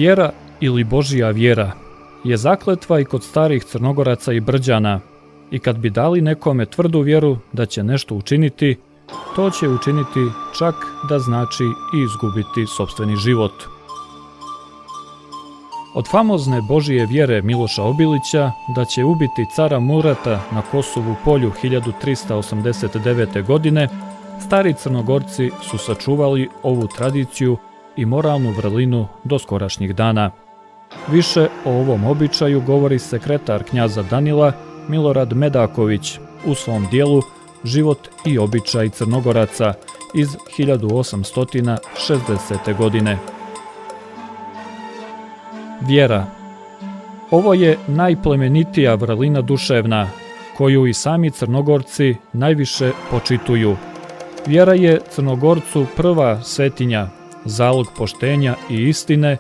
Vjera ili Božja vjera je zakletva i kod starih Crnogoraca i Brđana i kad bi dali nekome tvrdu vjeru da će nešto učiniti, to će učiniti čak da znači i izgubiti sopstveni život. Od famozne Božje vjere Miloša Obilića da će ubiti cara Murata na Kosovu polju 1389. godine, stari Crnogorci su sačuvali ovu tradiciju i moralnu vrlinu do skorašnjih dana. Više o ovom običaju govori sekretar knjaza Danila Milorad Medaković u svom dijelu Život i običaj Crnogoraca iz 1860. godine. Vjera. Ovo je najplemenitija vrlina duševna, koju i sami Crnogorci najviše počituju. Vjera je Crnogorcu prva svetinja, zalog poštenja i istine,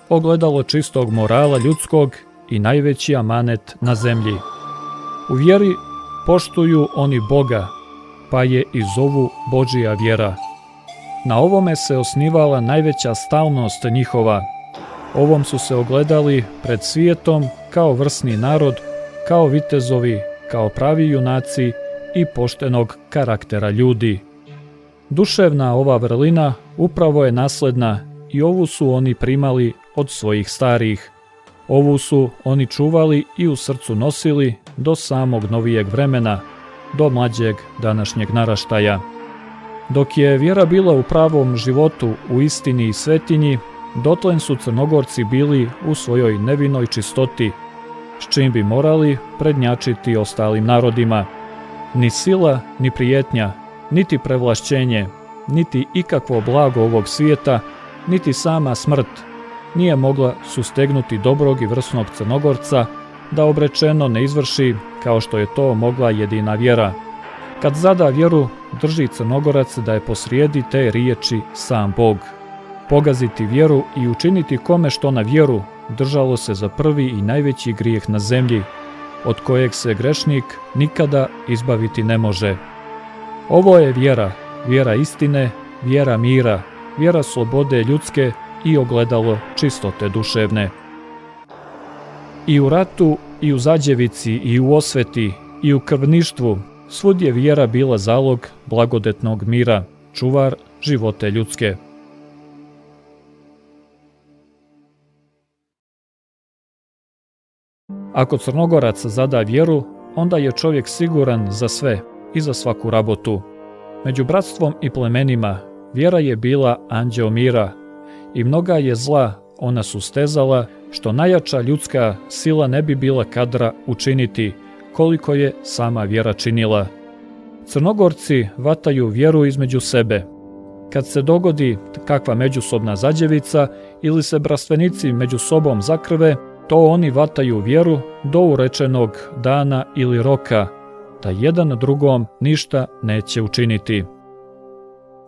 ogledalo čistog morala ljudskog i najveći amanet na zemlji. U vjeri poštuju oni Boga, pa je i zovu Božja vjera. Na ovome se osnivala najveća stalnost njihova. Ovom su se ogledali pred svijetom kao vrsni narod, kao vitezovi, kao pravi junaci i poštenog karaktera ljudi. Duševna ova vrlina upravo je nasledna i ovu su oni primali od svojih starih. Ovu su oni čuvali i u srcu nosili do samog novijeg vremena, do mlađeg današnjeg naraštaja. Dok je vjera bila u pravom životu, u istini i svetinji, dotlen su Crnogorci bili u svojoj nevinoj čistoti, s čim bi morali prednjačiti ostalim narodima. Ni sila, ni prijetnja, niti prevlašćenje, niti ikakvo blago ovog svijeta, niti sama smrt nije mogla sustegnuti dobrog i vrsnog Crnogorca da obrečeno ne izvrši kao što je to mogla jedina vjera. Kad zada vjeru, drži Crnogorac da je posrijedi te riječi sam Bog. Pogaziti vjeru i učiniti kome što na vjeru držalo se za prvi i najveći grijeh na zemlji, od kojeg se grešnik nikada izbaviti ne može. Ovo je vjera, vjera istine, vjera mira, vjera slobode ljudske i ogledalo čistote duševne. I u ratu, i u zađevici, i u osveti, i u krvništvu, svud je vjera bila zalog blagodetnog mira, čuvar živote ljudske. Ako Crnogorac zada vjeru, onda je čovjek siguran za sve i za svaku rabotu. Među bratstvom i plemenima vjera je bila anđeo mira i mnoga je zla ona sustezala, što najjača ljudska sila ne bi bila kadra učiniti, koliko je sama vjera činila. Crnogorci vataju vjeru između sebe. Kad se dogodi kakva međusobna zađevica ili se bratvenici među sobom zakrve, to oni vataju vjeru do urečenog dana ili roka, da jedan drugom ništa neće učiniti.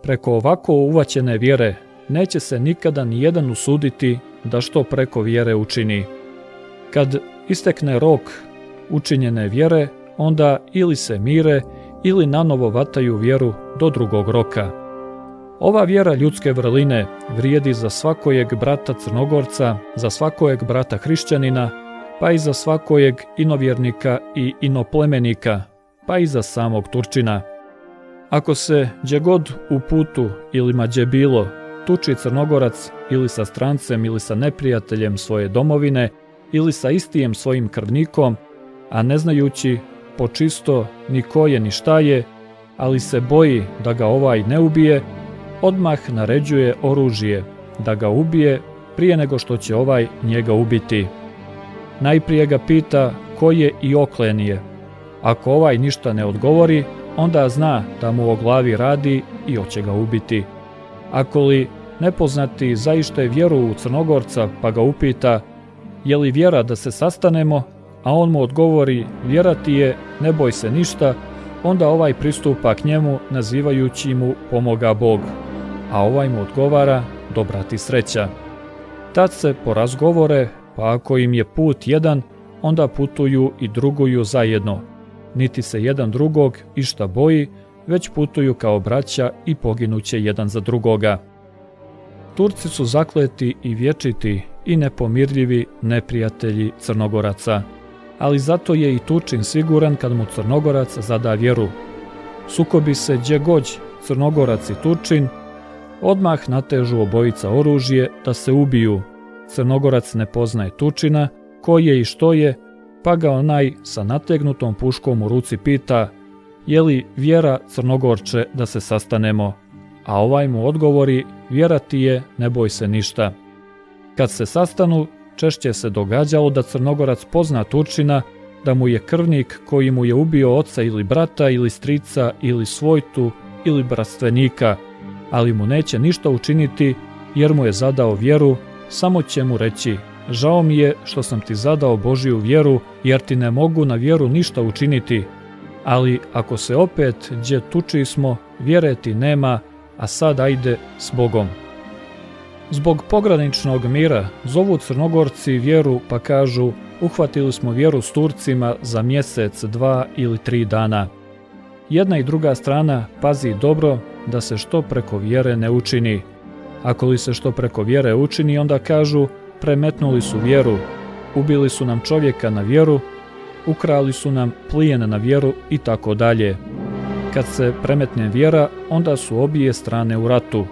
Preko ovako uvaćene vjere neće se nikada ni jedan usuditi da što preko vjere učini. Kad istekne rok učinjene vjere, onda ili se mire ili nanovo vataju vjeru do drugog roka. Ova vjera ljudske vrline vrijedi za svakojeg brata Crnogorca, za svakojeg brata hrišćanina, pa i za svakojeg inovjernika i inoplemenika, pa i za samog Turčina. Ako se gdje god u putu ili ma gdje bilo tuči Crnogorac ili sa strancem ili sa neprijateljem svoje domovine ili sa istijem svojim krvnikom, a ne znajući počisto ni ko je ni šta je, ali se boji da ga ovaj ne ubije, odmah naređuje oružje da ga ubije prije nego što će ovaj njega ubiti. Najprije ga pita ko je i oklen je. Ako ovaj ništa ne odgovori, onda zna da mu o glavi radi i hoće ga ubiti. Ako li nepoznati zaište vjeru u Crnogorca pa ga upita je li vjera da se sastanemo, a on mu odgovori vjera ti je, ne boj se ništa, onda ovaj pristupa k njemu nazivajući mu pomoga Bog, a ovaj mu odgovara dobra ti sreća. Tad se porazgovore, pa ako im je put jedan, onda putuju i druguju zajedno. Niti se jedan drugog išta boji, već putuju kao braća i poginuće jedan za drugoga. Turci su zakleti i vječiti i nepomirljivi neprijatelji Crnogoraca. Ali zato je i Turčin siguran kad mu Crnogorac zada vjeru. Sukobi se gdje god Crnogorac i Turčin, odmah natežu obojica oružje da se ubiju. Crnogorac ne poznaje Turčina, ko je i što je, pa ga onaj sa nategnutom puškom u ruci pita: je li vjera, Crnogorče, da se sastanemo? A ovaj mu odgovori: vjera ti je, ne boj se ništa. Kad se sastanu, češće se događalo da Crnogorac pozna Turčina, da mu je krvnik koji mu je ubio oca ili brata ili strica ili svojtu ili bratstvenika, ali mu neće ništa učiniti jer mu je zadao vjeru, samo će mu reći: žao mi je što sam ti zadao Božju vjeru, jer ti ne mogu na vjeru ništa učiniti, ali ako se opet gdje tuči smo, vjere ti nema, a sad ajde s Bogom. Zbog pograničnog mira zovu Crnogorci vjeru pa kažu: uhvatili smo vjeru s Turcima za mjesec, 2 ili 3 dana. Jedna i druga strana pazi dobro da se što preko vjere ne učini. Ako li se što preko vjere učini, onda kažu: premetnuli su vjeru, ubili su nam čovjeka na vjeru, ukrali su nam plijen na vjeru i tako dalje. Kad se premetne vjera, onda su obje strane u ratu,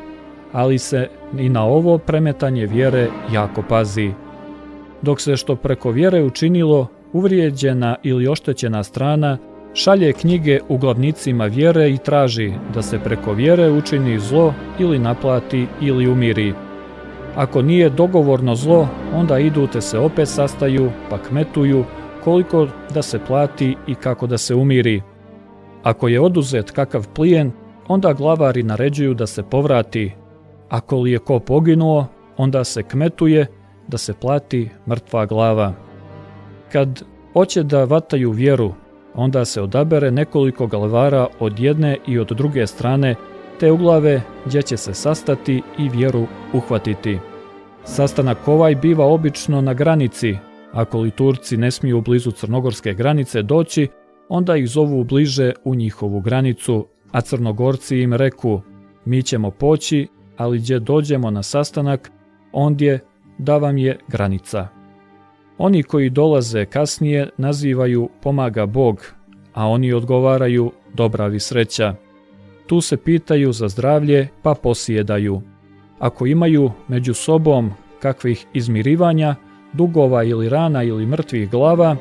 ali se i na ovo premetanje vjere jako pazi. Dok se što preko vjere učinilo, uvrijeđena ili oštećena strana šalje knjige uglavnicima vjere i traži da se preko vjere učini zlo ili naplati ili umiri. Ako nije dogovorno zlo, onda idu te se opet sastaju pa kmetuju koliko da se plati i kako da se umiri. Ako je oduzet kakav plijen, onda glavari naređuju da se povrati. Ako li je ko poginuo, onda se kmetuje da se plati mrtva glava. Kad hoće da vataju vjeru, onda se odabere nekoliko glavara od jedne i od druge strane, te uglave gdje će se sastati i vjeru uhvatiti. Sastanak ovaj biva obično na granici. Ako li Turci ne smiju blizu crnogorske granice doći, onda ih zovu bliže u njihovu granicu, a Crnogorci im reku: mi ćemo poći, ali gdje dođemo na sastanak, ondje da vam je granica. Oni koji dolaze kasnije nazivaju pomaga Bog, a oni odgovaraju dobra vi sreća. Tu se pitaju za zdravlje pa posjedaju. Ako imaju među sobom kakvih izmirivanja, dugova ili rana ili mrtvih glava,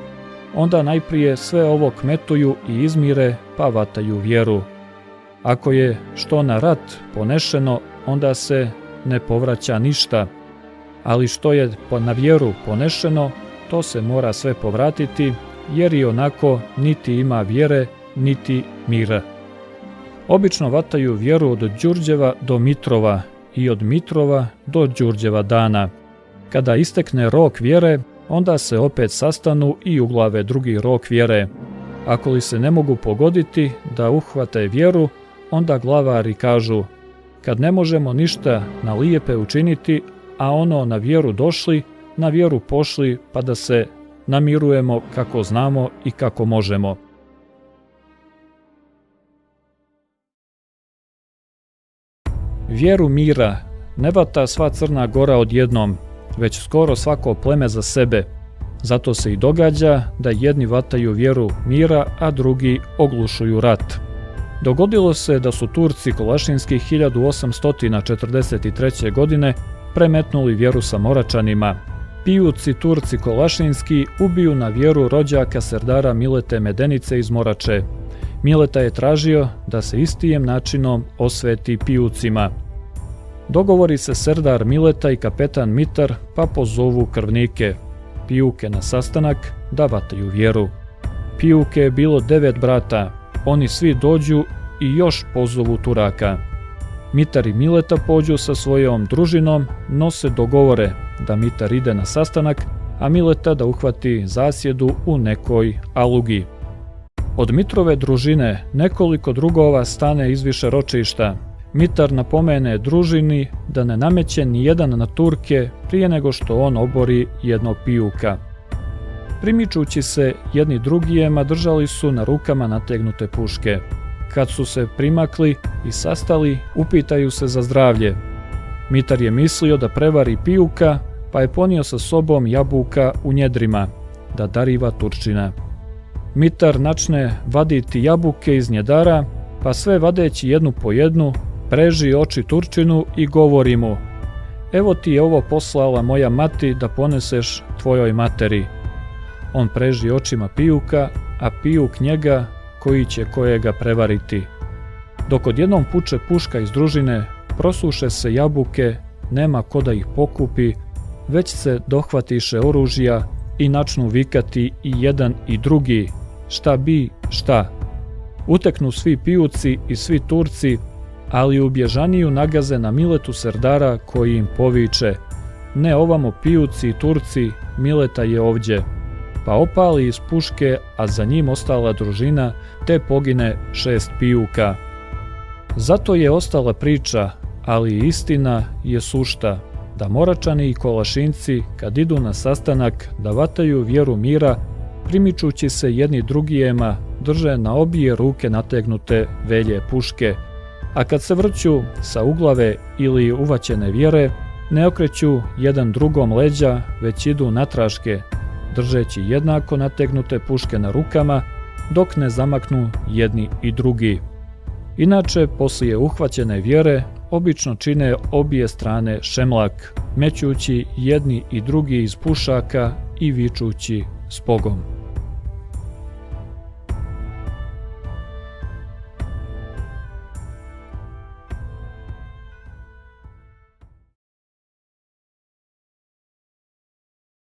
onda najprije sve ovo kmetuju i izmire pa vataju vjeru. Ako je što na rat ponešeno, onda se ne povraća ništa, ali što je na vjeru ponešeno, to se mora sve povratiti, jer i onako niti ima vjere, niti mira. Obično vataju vjeru od Đurđeva do Mitrova i od Mitrova do Đurđeva dana. Kada istekne rok vjere, onda se opet sastanu i uglave drugi rok vjere. Ako li se ne mogu pogoditi da uhvate vjeru, onda glavari kažu: kad ne možemo ništa na lijepe učiniti, a ono na vjeru došli, na vjeru pošli, pa da se namirujemo kako znamo i kako možemo. Vjeru mira ne vata sva Crna Gora odjednom, već skoro svako pleme za sebe. Zato se i događa da jedni vataju vjeru mira, a drugi oglušuju rat. Dogodilo se da su Turci Kolašinski 1843. godine premetnuli vjeru sa Moračanima. Pijuci Turci Kolašinski ubiju na vjeru rođaka serdara Milete Medenice iz Morače. Mileta je tražio da se istijem načinom osveti pijucima. Dogovori se serdar Mileta i kapetan Mitar pa pozovu krvnike, pijuke na sastanak da vataju vjeru. Pijuke je bilo 9 brata, oni svi dođu i još pozovu Turaka. Mitar i Mileta pođu sa svojom družinom, no se dogovore da Mitar ide na sastanak, a Mileta da uhvati zasjedu u nekoj alugi. Od Mitrove družine nekoliko drugova stane izviše ročišta. Mitar napomene družini da ne nameće ni jedan na Turke prije nego što on obori jednog pijuka. Primičući se jedni drugijema, držali su na rukama nategnute puške. Kad su se primakli i sastali, upitaju se za zdravlje. Mitar je mislio da prevari pijuka, pa je ponio sa sobom jabuka u njedrima, da dariva Turčina. Mitar načne vaditi jabuke iz njedara, pa sve vadeći jednu po jednu, preži oči Turčinu i govori mu: evo ti je ovo poslala moja mati da poneseš tvojoj materi. On preži očima Pijuka, a Pijuk njega, koji će kojega prevariti. Dok odjednom puče puška iz družine, prosuše se jabuke, nema ko da ih pokupi, već se dohvatiše oružja i načnu vikati i jedan i drugi: šta bi, šta. Uteknu svi Pijuci i svi Turci, ali u bježaniju nagaze na Miletu serdara koji im poviče: ne ovamo Pijuci i Turci, Mileta je ovdje. Pa opali iz puške, a za njim ostala družina, te pogine 6 Pijuka. Zato je ostala priča, ali istina je sušta, da Moračani i Kolašinci, kad idu na sastanak da vataju vjeru mira, primičući se jedni drugijema, drže na obje ruke nategnute velje puške, a kad se vrću sa uglave ili uvaćene vjere, ne okreću jedan drugom leđa, već idu natraške, držeći jednako nategnute puške na rukama, dok ne zamaknu jedni i drugi. Inače, poslije uhvaćene vjere, obično čine obje strane šemlak, mećući jedni i drugi iz pušaka i vičući s Bogom.